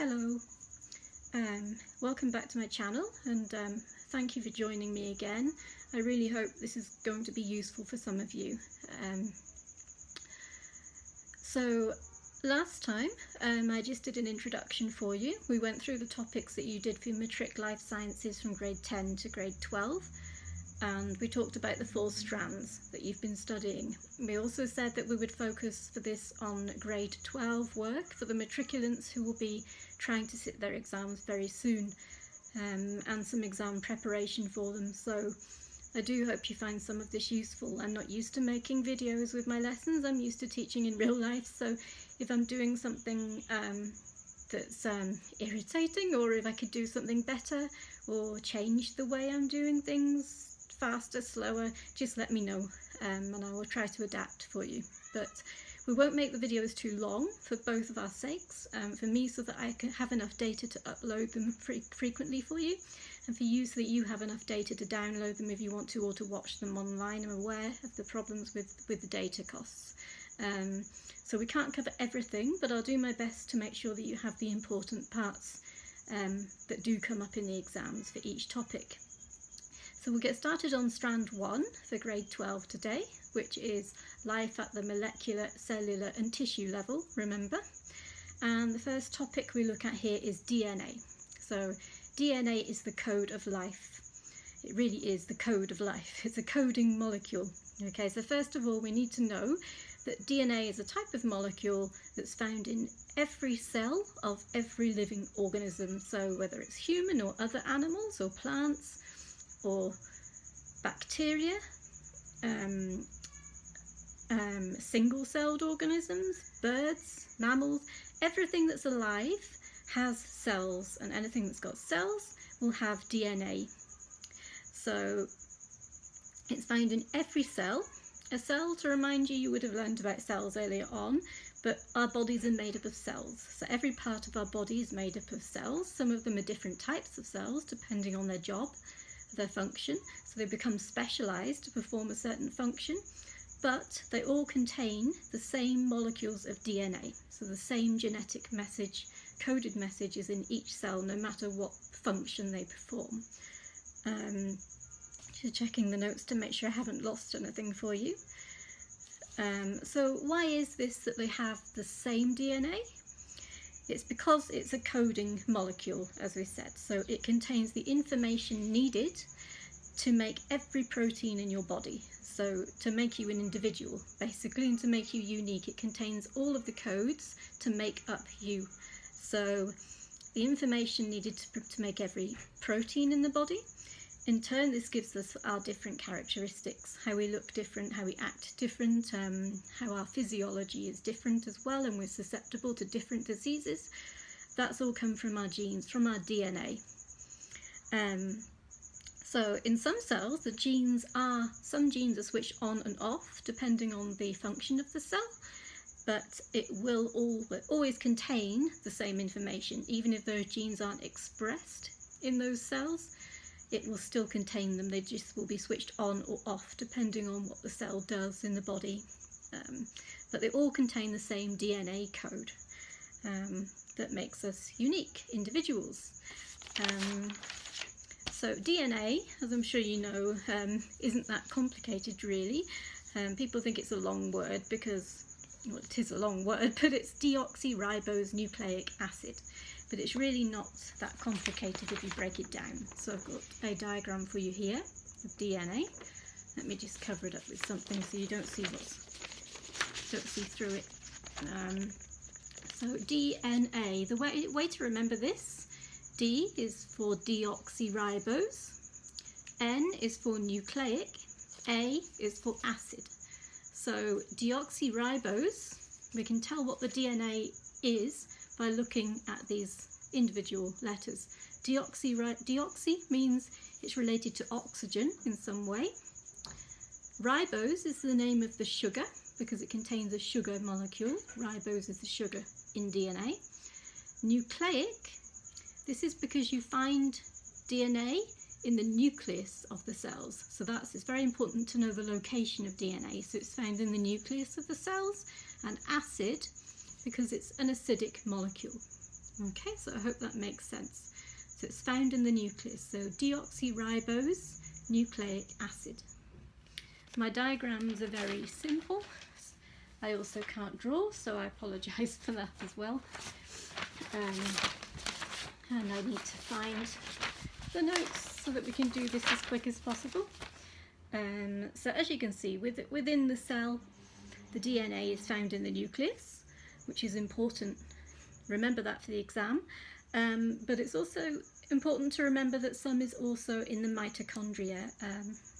Hello, welcome back to my channel, and thank you for joining me again. I really hope this is going to be useful for some of you. So last time I just did an introduction for you. We went through the topics that you did for Matric Life Sciences from grade 10 to grade 12, and we talked about the 4 strands that you've been studying. We also said that we would focus for this on grade 12 work for the matriculants who will be trying to sit their exams very soon, and some exam preparation for them. So I do hope you find some of this useful. I'm not used to making videos with my lessons. I'm used to teaching in real life, so if I'm doing something that's irritating, or if I could do something better or change the way I'm doing things, faster, slower, just let me know, and I will try to adapt for you. But we won't make the videos too long for both of our sakes, for me so that I can have enough data to upload them frequently for you, and for you so that you have enough data to download them if you want to, or to watch them online. I'm aware of the problems with the data costs. So we can't cover everything, but I'll do my best to make sure that you have the important parts that do come up in the exams for each topic. So we'll get started on strand 1 for grade 12 today, which is life at the molecular, cellular and tissue level, remember. And the first topic we look at here is DNA. So DNA is the code of life. It really is the code of life. It's a coding molecule. Okay, so first of all we need to know that DNA is a type of molecule that's found in every cell of every living organism. So whether it's human or other animals or plants, or bacteria, single-celled organisms, birds, mammals, everything that's alive has cells, and anything that's got cells will have DNA. So it's found in every cell. A cell, to remind you, you would have learned about cells earlier on, but our bodies are made up of cells. So every part of our body is made up of cells. Some of them are different types of cells depending on their job, their function, so they become specialized to perform a certain function, but they all contain the same molecules of DNA, so the same genetic message, coded message is in each cell no matter what function they perform. Just checking the notes to make sure I haven't lost anything for you. So why is this that they have the same DNA? It's because it's a coding molecule, as we said, so it contains the information needed to make every protein in your body, so to make you an individual basically, and to make you unique. It contains all of the codes to make up you. So the information needed to make every protein in the body. In turn, this gives us our different characteristics, how we look different, how we act different, how our physiology is different as well, and we're susceptible to different diseases. That's all come from our genes, from our DNA. So in some cells, some genes are switched on and off depending on the function of the cell, but it will always contain the same information. Even if those genes aren't expressed in those cells, it will still contain them. They just will be switched on or off depending on what the cell does in the body. But they all contain the same DNA code that makes us unique individuals. So DNA, as I'm sure you know, isn't that complicated really. People think it's a long word because, well, it is a long word, but it's deoxyribose nucleic acid. But it's really not that complicated if you break it down. So I've got a diagram for you here of DNA. Let me just cover it up with something so you don't see through it. So DNA, the way to remember this, D is for deoxyribose, N is for nucleic, A is for acid. So deoxyribose, we can tell what the DNA is by looking at these individual letters. Deoxy means it's related to oxygen in some way. Ribose is the name of the sugar because it contains a sugar molecule. Ribose is the sugar in DNA. Nucleic, this is because you find DNA in the nucleus of the cells. So it's very important to know the location of DNA. So it's found in the nucleus of the cells. And acid, because it's an acidic molecule. Okay, so I hope that makes sense. So it's found in the nucleus, so deoxyribose nucleic acid. My diagrams are very simple. I also can't draw, so I apologise for that as well. And I need to find the notes so that we can do this as quick as possible. So as you can see, within the cell, the DNA is found in the nucleus, which is important. Remember that for the exam. But it's also important to remember that some is also in the mitochondria.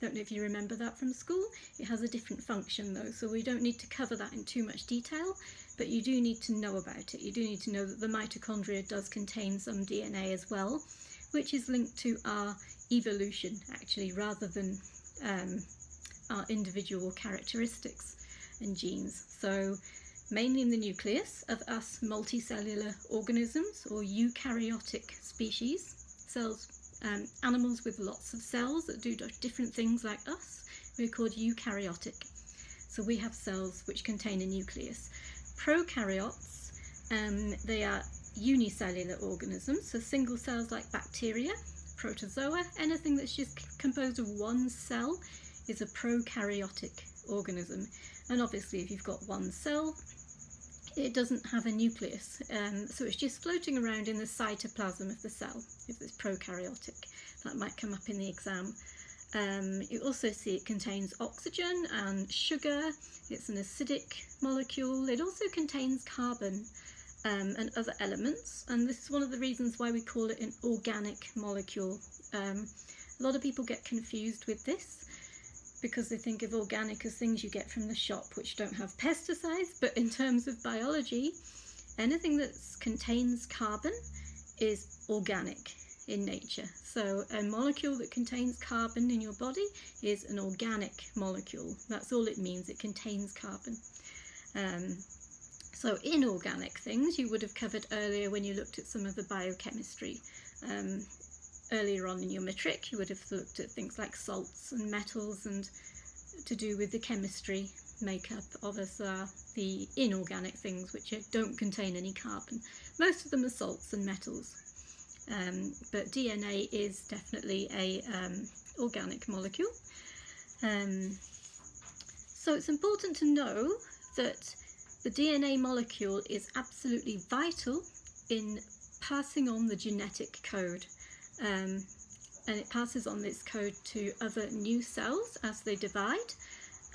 Don't know if you remember that from school. It has a different function though, so we don't need to cover that in too much detail, but you do need to know about it. You do need to know that the mitochondria does contain some DNA as well, which is linked to our evolution actually, rather than our individual characteristics and genes. So mainly in the nucleus of us multicellular organisms or eukaryotic species, cells, animals with lots of cells that do different things like us, we're called eukaryotic. So we have cells which contain a nucleus. Prokaryotes, they are unicellular organisms, so single cells like bacteria, protozoa, anything that's just composed of one cell is a prokaryotic organism. And obviously if you've got one cell, it doesn't have a nucleus, so it's just floating around in the cytoplasm of the cell, if it's prokaryotic. That might come up in the exam. You also see it contains oxygen and sugar. It's an acidic molecule. It also contains carbon and other elements, and this is one of the reasons why we call it an organic molecule. A lot of people get confused with this, because they think of organic as things you get from the shop which don't have pesticides, but in terms of biology, anything that contains carbon is organic in nature. So a molecule that contains carbon in your body is an organic molecule. That's all it means, it contains carbon. So inorganic things you would have covered earlier when you looked at some of the biochemistry. Earlier on in your matric, you would have looked at things like salts and metals, and to do with the chemistry makeup of us are the inorganic things which don't contain any carbon. Most of them are salts and metals, but DNA is definitely a organic molecule. So it's important to know that the DNA molecule is absolutely vital in passing on the genetic code. And it passes on this code to other new cells as they divide,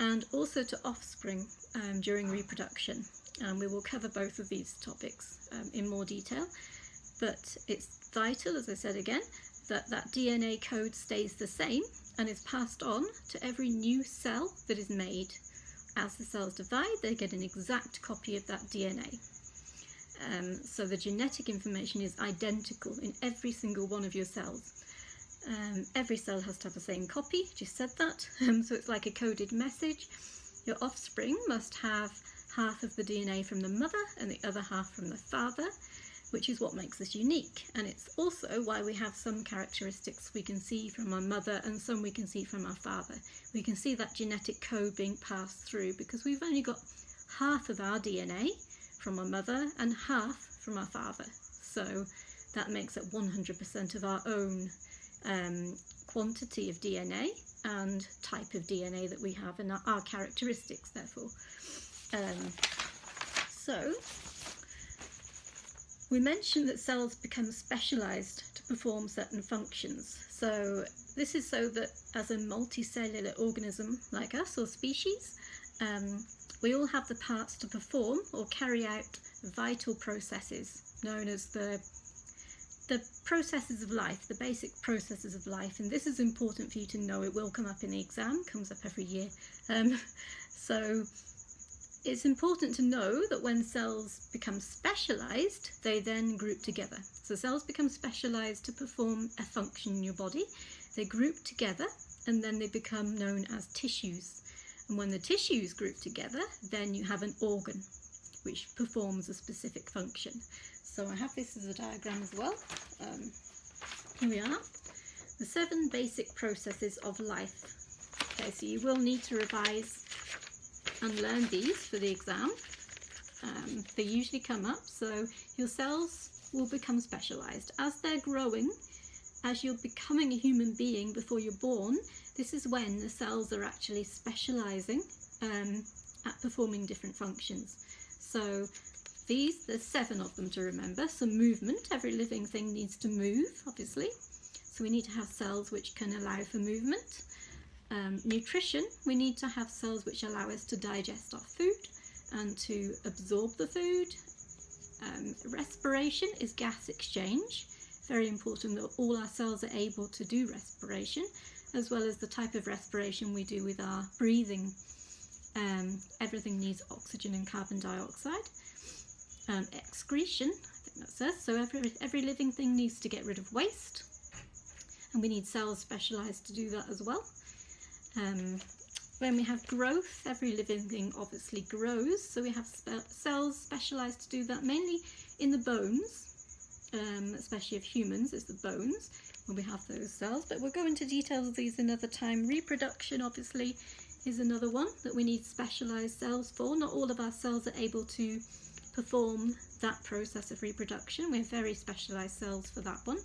and also to offspring during reproduction. And we will cover both of these topics in more detail, but it's vital, as I said again, that that DNA code stays the same and is passed on to every new cell that is made. As the cells divide, they get an exact copy of that DNA. So the genetic information is identical in every single one of your cells. Every cell has to have the same copy, just said that, so it's like a coded message. Your offspring must have half of the DNA from the mother and the other half from the father, which is what makes us unique, and it's also why we have some characteristics we can see from our mother and some we can see from our father. We can see that genetic code being passed through because we've only got half of our DNA from our mother and half from our father, so that makes it 100% of our own quantity of DNA and type of DNA that we have, and our characteristics therefore. So we mentioned that cells become specialised to perform certain functions. So this is so that as a multicellular organism like us or species, we all have the parts to perform or carry out vital processes known as the processes of life, the basic processes of life. And this is important for you to know. It will come up in the exam, comes up every year. So it's important to know that when cells become specialised, they then group together. So cells become specialised to perform a function in your body. They group together and then they become known as tissues. And when the tissues group together, then you have an organ which performs a specific function. So I have this as a diagram as well. Here we are. The 7 basic processes of life. Okay, so you will need to revise and learn these for the exam. They usually come up. So your cells will become specialised. As they're growing, as you're becoming a human being before you're born, this is when the cells are actually specialising at performing different functions. So there's 7 of them to remember. Some movement, every living thing needs to move, obviously. So we need to have cells which can allow for movement. Nutrition, we need to have cells which allow us to digest our food and to absorb the food. Respiration is gas exchange. Very important that all our cells are able to do respiration, as well as the type of respiration we do with our breathing. Everything needs oxygen and carbon dioxide. Excretion, I think that says, so every living thing needs to get rid of waste, and we need cells specialised to do that as well. When we have growth, every living thing obviously grows, so we have cells specialised to do that, mainly in the bones, especially of humans, is the bones, when we have those cells, but we'll go into details of these another time. Reproduction, obviously, is another one that we need specialised cells for. Not all of our cells are able to perform that process of reproduction. We have very specialised cells for that one.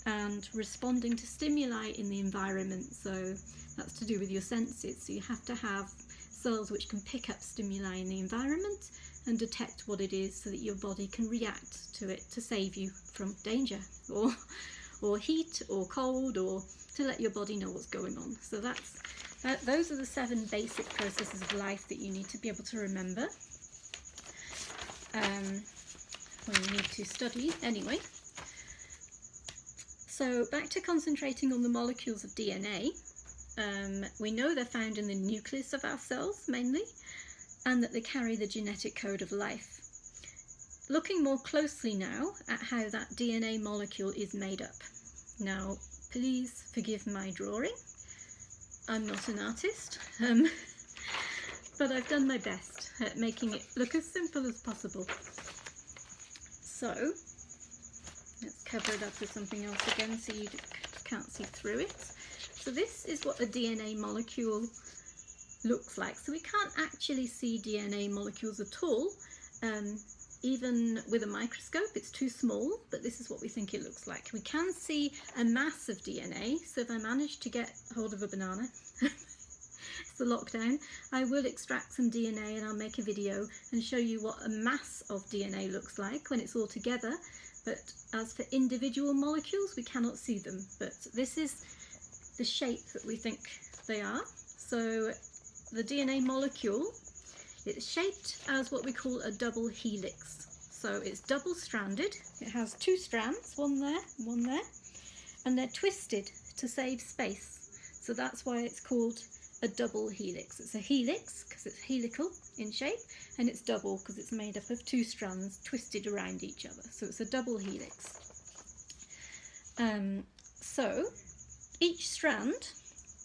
And responding to stimuli in the environment, so that's to do with your senses. So you have to have cells which can pick up stimuli in the environment and detect what it is so that your body can react to it to save you from danger or heat or cold, or to let your body know what's going on. So those are the 7 basic processes of life that you need to be able to remember. Well, you need to study anyway. So back to concentrating on the molecules of DNA. We know they're found in the nucleus of our cells mainly, and that they carry the genetic code of life. Looking more closely now at how that DNA molecule is made up. Now, please forgive my drawing. I'm not an artist, but I've done my best at making it look as simple as possible. So let's cover it up with something else again so you can't see through it. So this is what a DNA molecule looks like. So we can't actually see DNA molecules at all. Even with a microscope, it's too small, but this is what we think it looks like. We can see a mass of DNA. So if I manage to get hold of a banana, it's the lockdown, I will extract some DNA and I'll make a video and show you what a mass of DNA looks like when it's all together. But as for individual molecules, we cannot see them. But this is the shape that we think they are. So the DNA molecule, it's shaped as what we call a double helix. So it's double stranded. It has 2 strands, one there, and they're twisted to save space. So that's why it's called a double helix. It's a helix because it's helical in shape, and it's double because it's made up of 2 strands twisted around each other. So it's a double helix. So each strand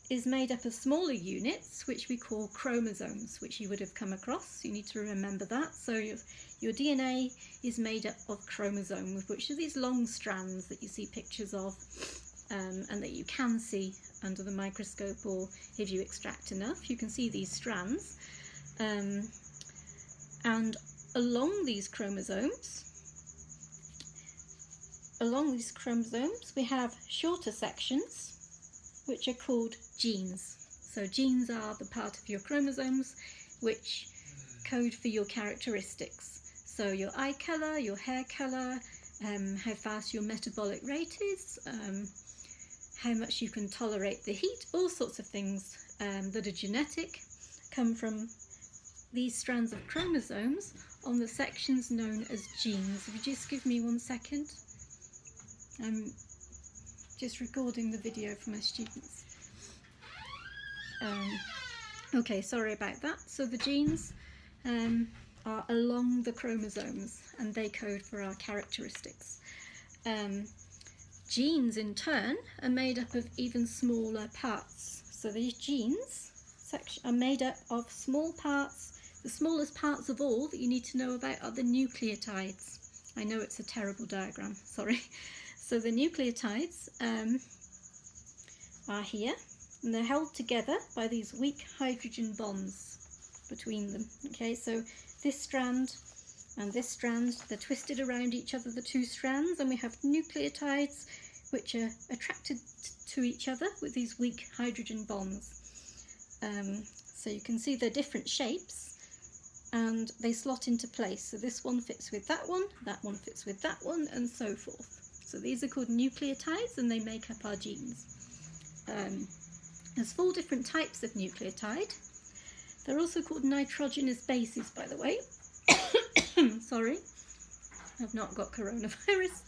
is made up of smaller units, which we call chromosomes, which you would have come across. You need to remember that. So your DNA is made up of chromosomes, which are these long strands that you see pictures of, and that you can see under the microscope, or if you extract enough, you can see these strands. And along these chromosomes, we have shorter sections, which are called genes. So genes are the part of your chromosomes which code for your characteristics. So your eye colour, your hair colour, how fast your metabolic rate is, how much you can tolerate the heat, all sorts of things that are genetic come from these strands of chromosomes on the sections known as genes. If you just give me 1 second. I'm just recording the video for my students. Okay, sorry about that. So the genes are along the chromosomes, and they code for our characteristics. Genes in turn are made up of even smaller parts. So these genes are made up of small parts. The smallest parts of all that you need to know about are the nucleotides. I know it's a terrible diagram, sorry. So the nucleotides are here, and they're held together by these weak hydrogen bonds between them. Okay, so this strand And this strand, they're twisted around each other, the two strands, and we have nucleotides which are attracted to each other with these weak hydrogen bonds. So you can see they're different shapes and they slot into place. So this one fits with that one fits with that one, and so forth. So these are called nucleotides and they make up our genes. There's 4 different types of nucleotide. They're also called nitrogenous bases, by the way. Sorry, I've not got coronavirus.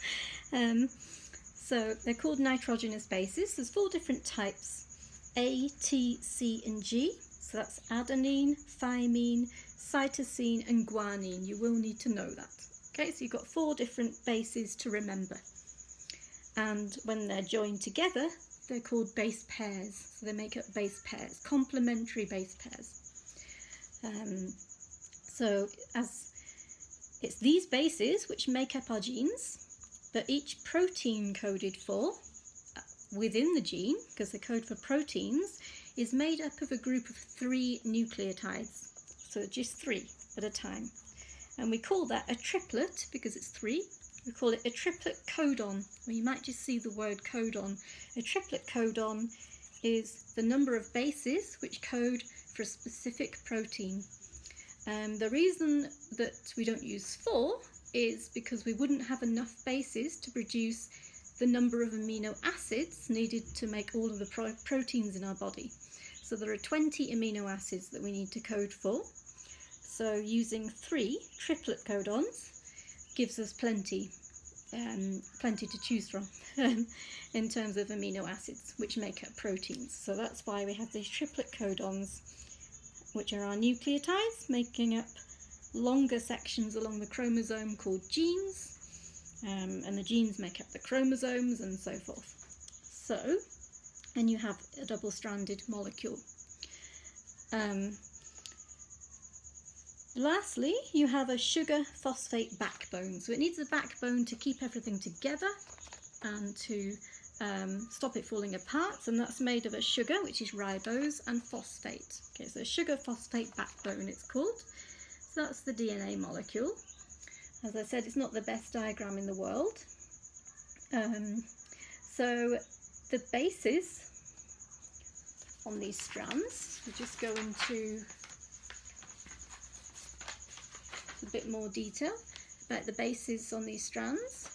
So they're called nitrogenous bases. There's 4 different types: A, T, C and G. So that's adenine, thymine, cytosine and guanine. You will need to know that. Okay, so you've got 4 different bases to remember. And when they're joined together, they're called base pairs. So they make up base pairs, complementary base pairs. So as it's these bases which make up our genes, but each protein coded for within the gene, because the code for proteins is made up of a group of 3 nucleotides. So just 3 at a time. And we call that a triplet because it's 3. We call it a triplet codon, or you might just see the word codon. A triplet codon is the number of bases which code for a specific protein. The reason that we don't use 4 is because we wouldn't have enough bases to produce the number of amino acids needed to make all of the proteins in our body. So there are 20 amino acids that we need to code for. So using 3 triplet codons gives us plenty to choose from in terms of amino acids which make up proteins. So that's why we have these triplet codons, which are our nucleotides, making up longer sections along the chromosome called genes, and the genes make up the chromosomes and so forth. So, and you have a double-stranded molecule. Lastly, you have a sugar phosphate backbone. So it needs a backbone to keep everything together and to stop it falling apart, and that's made of a sugar, which is ribose, and phosphate. Okay, so sugar phosphate backbone it's called. So that's the DNA molecule. As I said, it's not the best diagram in the world. So the bases on these strands, we'll just go into a bit more detail about the bases on these strands.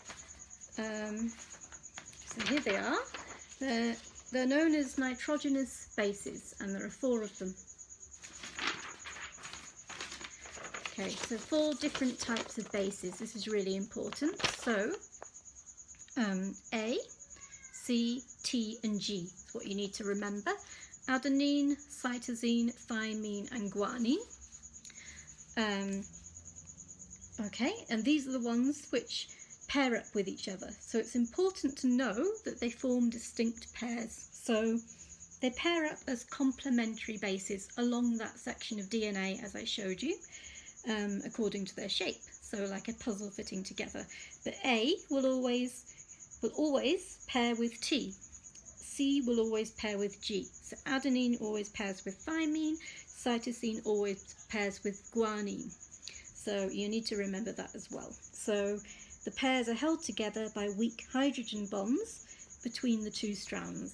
So here they are. They're known as nitrogenous bases, and there are 4 of them. Okay, so 4 different types of bases. This is really important. So A, C, T and G is what you need to remember. Adenine, cytosine, thymine and guanine. Okay, and these are the ones which pair up with each other. So it's important to know that they form distinct pairs. So they pair up as complementary bases along that section of DNA as I showed you, according to their shape. So like a puzzle fitting together. But A will always pair with T. C will always pair with G. So adenine always pairs with thymine, cytosine always pairs with guanine. So you need to remember that as well. So the pairs are held together by weak hydrogen bonds between the 2 strands.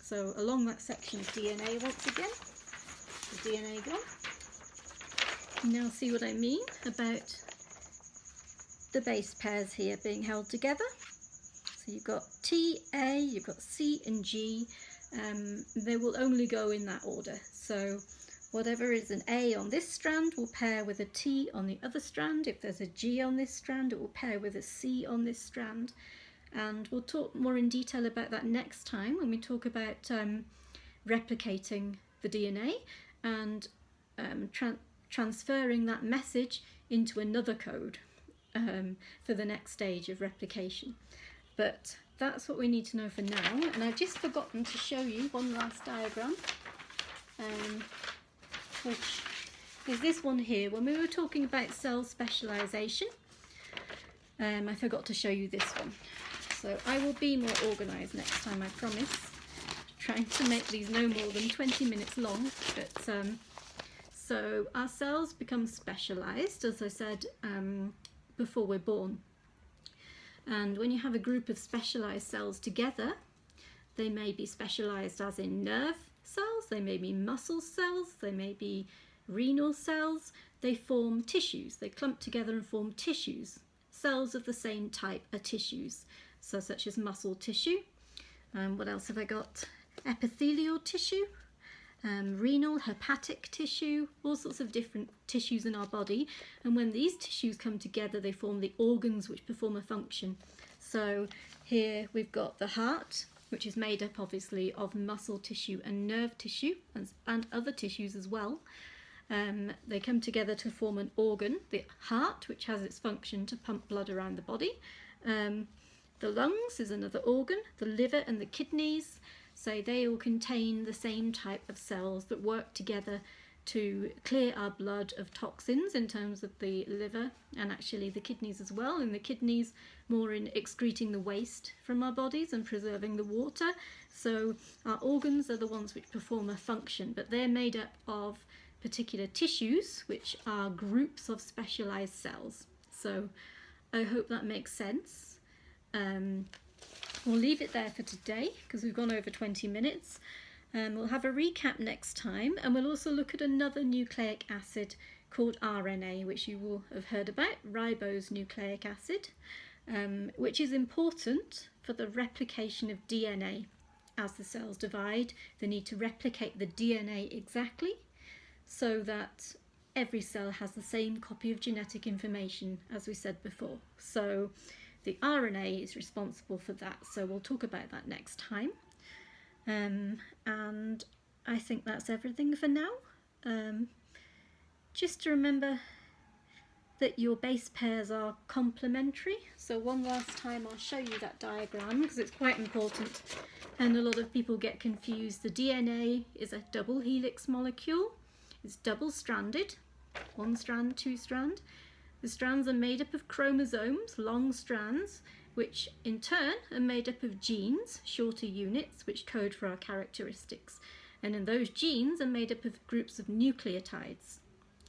So along that section of DNA once again, the DNA gone. You now see what I mean about the base pairs here being held together. So you've got T, A, you've got C and G. They will only go in that order. So whatever is an A on this strand will pair with a T on the other strand. If there's a G on this strand, it will pair with a C on this strand. And we'll talk more in detail about that next time when we talk about replicating the DNA and transferring that message into another code for the next stage of replication. But that's what we need to know for now. And I've just forgotten to show you one last diagram, which is this one here. When we were talking about cell specialization, I forgot to show you this one. So I will be more organised next time, I promise. Trying to make these no more than 20 minutes long. But So our cells become specialised, as I said, before we're born. And when you have a group of specialised cells together, they may be specialised as in nerve cells, they may be muscle cells, they may be renal cells. They form tissues, they clump together and form tissues. Cells of the same type are tissues, so such as muscle tissue. What else have I got? Epithelial tissue, renal, hepatic tissue, all sorts of different tissues in our body. And when these tissues come together, they form the organs which perform a function. So here we've got the heart, which is made up obviously of muscle tissue and nerve tissue and other tissues as well. They come together to form an organ, the heart, which has its function to pump blood around the body. The lungs is another organ, the liver and the kidneys, so they all contain the same type of cells that work together to clear our blood of toxins in terms of the liver and actually the kidneys as well. And the kidneys more in excreting the waste from our bodies and preserving the water. So our organs are the ones which perform a function, but they're made up of particular tissues which are groups of specialized cells. So I hope that makes sense. We'll leave it there for today because we've gone over 20 minutes. We'll have a recap next time, and we'll also look at another nucleic acid called RNA, which you will have heard about, ribose nucleic acid, which is important for the replication of DNA. As the cells divide, they need to replicate the DNA exactly so that every cell has the same copy of genetic information, as we said before. So the RNA is responsible for that, so we'll talk about that next time. And I think that's everything for now. Just to remember that your base pairs are complementary. So one last time I'll show you that diagram because it's quite important and a lot of people get confused. The DNA is a double helix molecule. It's double stranded, one strand, two strand. The strands are made up of chromosomes, long strands, which in turn are made up of genes, shorter units, which code for our characteristics. And then those genes are made up of groups of nucleotides.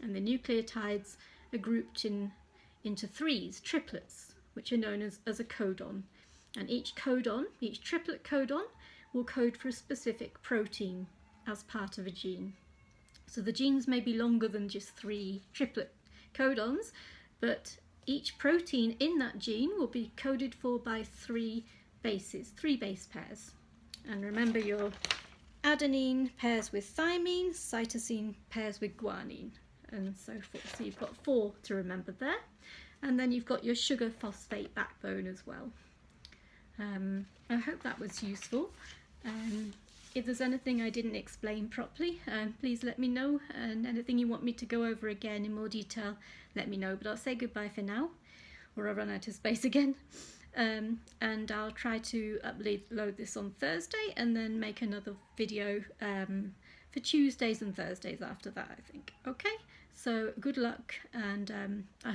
And the nucleotides are grouped into threes, triplets, which are known as a codon. And each codon, each triplet codon, will code for a specific protein as part of a gene. So the genes may be longer than just 3 triplet codons, but each protein in that gene will be coded for by 3 bases, 3 base pairs. And remember, your adenine pairs with thymine, cytosine pairs with guanine, and so forth. So you've got 4 to remember there. And then you've got your sugar phosphate backbone as well. I hope that was useful. If there's anything I didn't explain properly, please let me know, and anything you want me to go over again in more detail, let me know. But I'll say goodbye for now, or I'll run out of space again. And I'll try to upload this on Thursday and then make another video for Tuesdays and Thursdays after that, I think. Okay, so good luck, and I